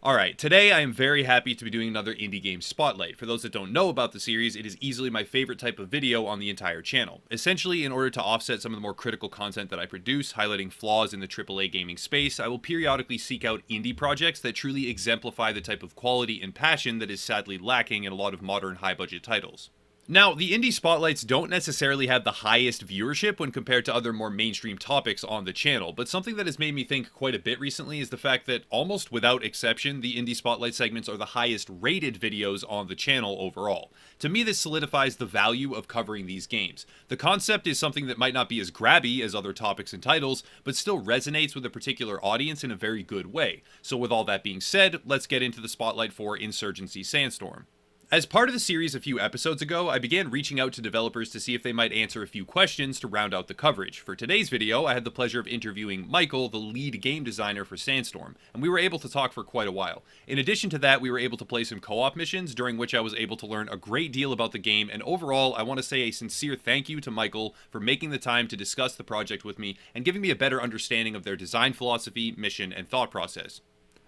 Alright, today I am very happy to be doing another indie game spotlight. For those that don't know about the series, it is easily my favorite type of video on the entire channel. Essentially, in order to offset some of the more critical content that I produce, highlighting flaws in the AAA gaming space, I will periodically seek out indie projects that truly exemplify the type of quality and passion that is sadly lacking in a lot of modern high-budget titles. Now, the indie spotlights don't necessarily have the highest viewership when compared to other more mainstream topics on the channel, but something that has made me think quite a bit recently is the fact that, almost without exception, the indie spotlight segments are the highest rated videos on the channel overall. To me, this solidifies the value of covering these games. The concept is something that might not be as grabby as other topics and titles, but still resonates with a particular audience in a very good way. So with all that being said, let's get into the spotlight for Insurgency Sandstorm. As part of the series a few episodes ago, I began reaching out to developers to see if they might answer a few questions to round out the coverage. For today's video, I had the pleasure of interviewing Michael, the lead game designer for Sandstorm, and we were able to talk for quite a while. In addition to that, we were able to play some co-op missions, during which I was able to learn a great deal about the game, and overall, I want to say a sincere thank you to Michael for making the time to discuss the project with me and giving me a better understanding of their design philosophy, mission, and thought process.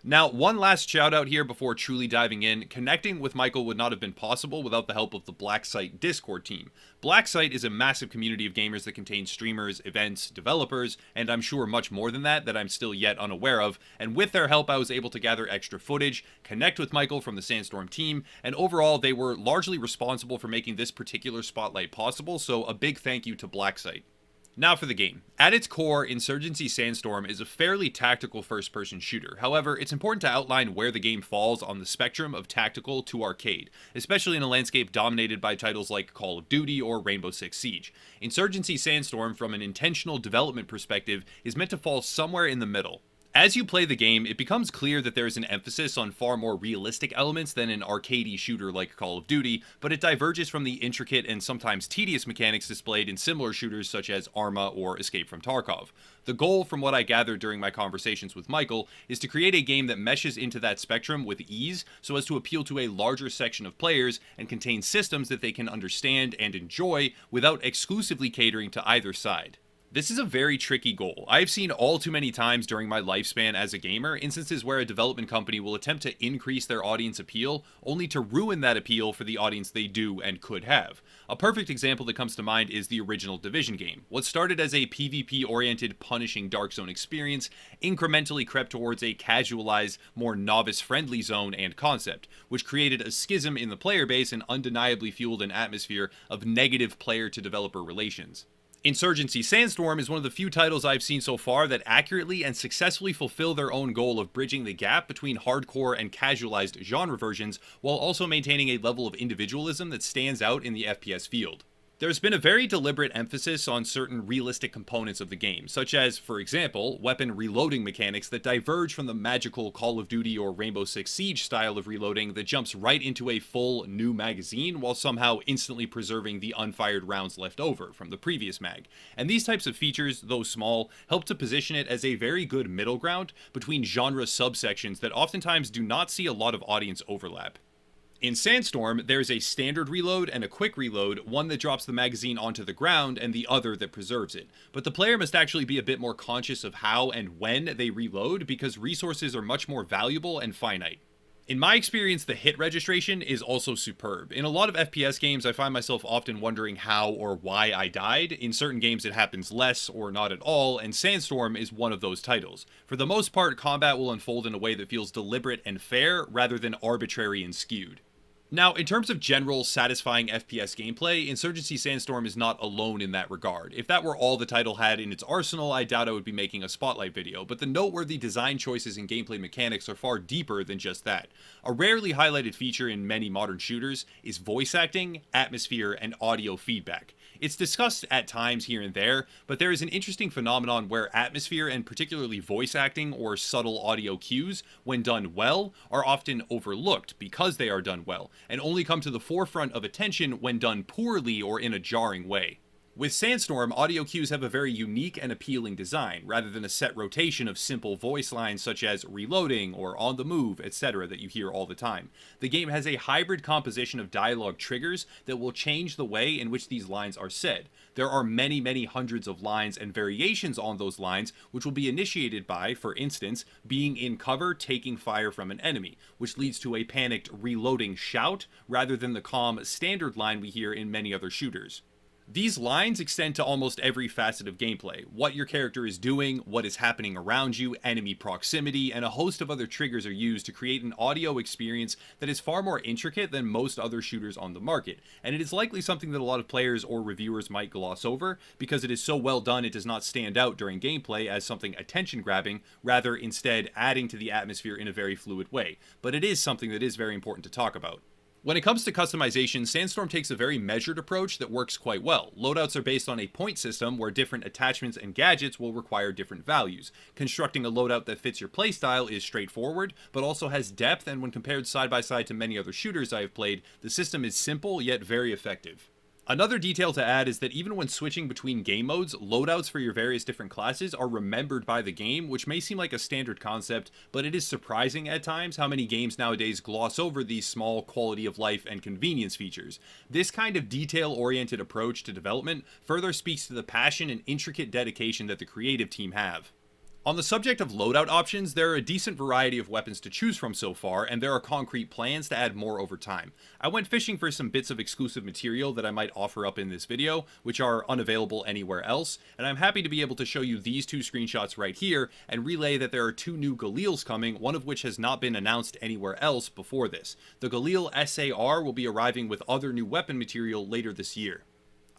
Now, one last shout out here before truly diving in. Connecting with Michael would not have been possible without the help of the Black Site Discord team. Black Site is a massive community of gamers that contains streamers, events, developers, and I'm sure much more than that I'm still yet unaware of, and with their help I was able to gather extra footage, connect with Michael from the Sandstorm team, and overall they were largely responsible for making this particular spotlight possible, so a big thank you to Black Site. Now for the game. At its core, Insurgency Sandstorm is a fairly tactical first-person shooter. However, it's important to outline where the game falls on the spectrum of tactical to arcade, especially in a landscape dominated by titles like Call of Duty or Rainbow Six Siege. Insurgency Sandstorm, from an intentional development perspective, is meant to fall somewhere in the middle. As you play the game, it becomes clear that there is an emphasis on far more realistic elements than an arcadey shooter like Call of Duty, but it diverges from the intricate and sometimes tedious mechanics displayed in similar shooters such as Arma or Escape from Tarkov. The goal, from what I gathered during my conversations with Michael, is to create a game that meshes into that spectrum with ease so as to appeal to a larger section of players and contain systems that they can understand and enjoy without exclusively catering to either side. This is a very tricky goal. I've seen all too many times during my lifespan as a gamer instances where a development company will attempt to increase their audience appeal only to ruin that appeal for the audience they do and could have. A perfect example that comes to mind is the original Division game. What started as a PvP-oriented punishing Dark Zone experience incrementally crept towards a casualized, more novice-friendly zone and concept, which created a schism in the player base and undeniably fueled an atmosphere of negative player-to-developer relations. Insurgency Sandstorm is one of the few titles I've seen so far that accurately and successfully fulfill their own goal of bridging the gap between hardcore and casualized genre versions while also maintaining a level of individualism that stands out in the FPS field. There's been a very deliberate emphasis on certain realistic components of the game, such as, for example, weapon reloading mechanics that diverge from the magical Call of Duty or Rainbow Six Siege style of reloading that jumps right into a full new magazine while somehow instantly preserving the unfired rounds left over from the previous mag. And these types of features, though small, help to position it as a very good middle ground between genre subsections that oftentimes do not see a lot of audience overlap. In Sandstorm, there's a standard reload and a quick reload, one that drops the magazine onto the ground and the other that preserves it. But the player must actually be a bit more conscious of how and when they reload because resources are much more valuable and finite. In my experience, the hit registration is also superb. In a lot of FPS games, I find myself often wondering how or why I died. In certain games, it happens less or not at all, and Sandstorm is one of those titles. For the most part, combat will unfold in a way that feels deliberate and fair rather than arbitrary and skewed. Now, in terms of general, satisfying FPS gameplay, Insurgency Sandstorm is not alone in that regard. If that were all the title had in its arsenal, I doubt I would be making a spotlight video, but the noteworthy design choices and gameplay mechanics are far deeper than just that. A rarely highlighted feature in many modern shooters is voice acting, atmosphere, and audio feedback. It's discussed at times here and there, but there is an interesting phenomenon where atmosphere and particularly voice acting or subtle audio cues, when done well, are often overlooked because they are done well, and only come to the forefront of attention when done poorly or in a jarring way. With Sandstorm, audio cues have a very unique and appealing design, rather than a set rotation of simple voice lines such as reloading or on the move, etc. that you hear all the time. The game has a hybrid composition of dialogue triggers that will change the way in which these lines are said. There are many hundreds of lines and variations on those lines, which will be initiated by, for instance, being in cover taking fire from an enemy, which leads to a panicked reloading shout, rather than the calm standard line we hear in many other shooters. These lines extend to almost every facet of gameplay: what your character is doing, what is happening around you, enemy proximity, and a host of other triggers are used to create an audio experience that is far more intricate than most other shooters on the market, and it is likely something that a lot of players or reviewers might gloss over, because it is so well done it does not stand out during gameplay as something attention-grabbing, rather instead adding to the atmosphere in a very fluid way, but it is something that is very important to talk about. When it comes to customization, Sandstorm takes a very measured approach that works quite well. Loadouts are based on a point system where different attachments and gadgets will require different values. Constructing a loadout that fits your playstyle is straightforward, but also has depth, and when compared side by side to many other shooters I have played, the system is simple yet very effective. Another detail to add is that even when switching between game modes, loadouts for your various different classes are remembered by the game, which may seem like a standard concept, but it is surprising at times how many games nowadays gloss over these small quality of life and convenience features. This kind of detail-oriented approach to development further speaks to the passion and intricate dedication that the creative team have. On the subject of loadout options, there are a decent variety of weapons to choose from so far, and there are concrete plans to add more over time. I went fishing for some bits of exclusive material that I might offer up in this video, which are unavailable anywhere else, and I'm happy to be able to show you these two screenshots right here, and relay that there are two new Galils coming, one of which has not been announced anywhere else before this. The Galil SAR will be arriving with other new weapon material later this year.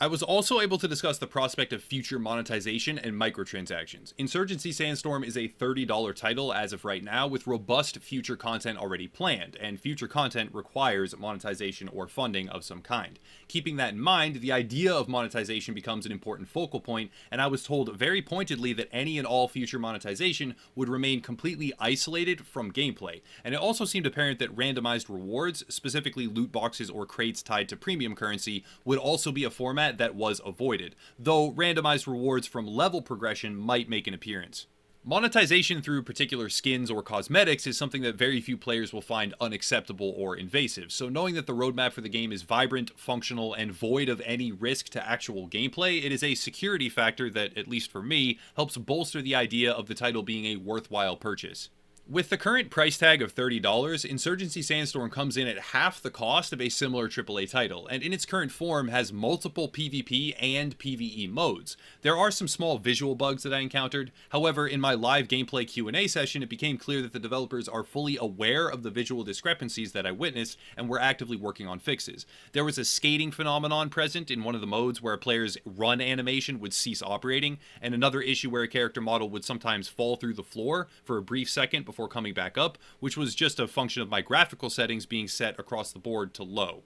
I was also able to discuss the prospect of future monetization and microtransactions. Insurgency Sandstorm is a $30 title as of right now, with robust future content already planned, and future content requires monetization or funding of some kind. Keeping that in mind, the idea of monetization becomes an important focal point, and I was told very pointedly that any and all future monetization would remain completely isolated from gameplay, and it also seemed apparent that randomized rewards, specifically loot boxes or crates tied to premium currency, would also be a format that was avoided, though randomized rewards from level progression might make an appearance. Monetization through particular skins or cosmetics is something that very few players will find unacceptable or invasive, so knowing that the roadmap for the game is vibrant, functional, and void of any risk to actual gameplay, it is a security factor that, at least for me, helps bolster the idea of the title being a worthwhile purchase. With the current price tag of $30, Insurgency Sandstorm comes in at half the cost of a similar AAA title, and in its current form has multiple PvP and PvE modes. There are some small visual bugs that I encountered, however in my live gameplay Q&A session it became clear that the developers are fully aware of the visual discrepancies that I witnessed and were actively working on fixes. There was a skating phenomenon present in one of the modes where a player's run animation would cease operating, and another issue where a character model would sometimes fall through the floor for a brief second before coming back up, which was just a function of my graphical settings being set across the board to low.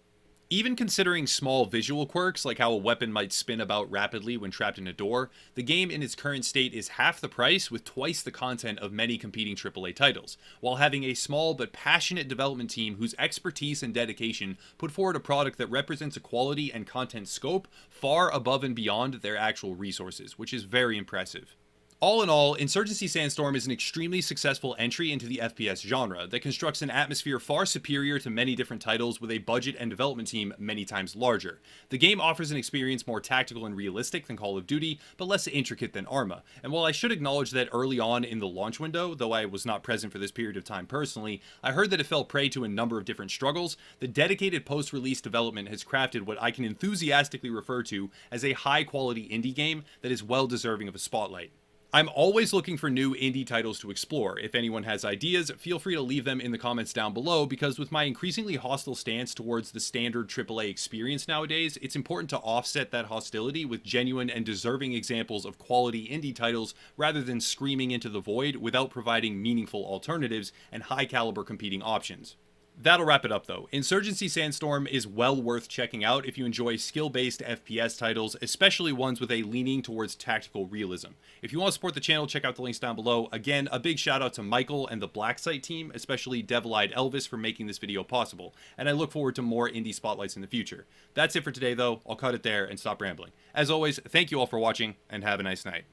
Even considering small visual quirks, like how a weapon might spin about rapidly when trapped in a door, the game in its current state is half the price with twice the content of many competing AAA titles, while having a small but passionate development team whose expertise and dedication put forward a product that represents a quality and content scope far above and beyond their actual resources, which is very impressive. All in all, Insurgency Sandstorm is an extremely successful entry into the FPS genre that constructs an atmosphere far superior to many different titles with a budget and development team many times larger. The game offers an experience more tactical and realistic than Call of Duty, but less intricate than Arma, and while I should acknowledge that early on in the launch window, though I was not present for this period of time personally, I heard that it fell prey to a number of different struggles. The dedicated post-release development has crafted what I can enthusiastically refer to as a high-quality indie game that is well deserving of a spotlight. I'm always looking for new indie titles to explore. If anyone has ideas, feel free to leave them in the comments down below, because with my increasingly hostile stance towards the standard AAA experience nowadays, it's important to offset that hostility with genuine and deserving examples of quality indie titles rather than screaming into the void without providing meaningful alternatives and high caliber competing options. That'll wrap it up though. Insurgency Sandstorm is well worth checking out if you enjoy skill-based FPS titles, especially ones with a leaning towards tactical realism. If you want to support the channel, check out the links down below. Again, a big shout out to Michael and the Black Site team, especially Devil-Eyed Elvis, for making this video possible, and I look forward to more indie spotlights in the future. That's it for today though. I'll cut it there and stop rambling. As always, thank you all for watching, and have a nice night.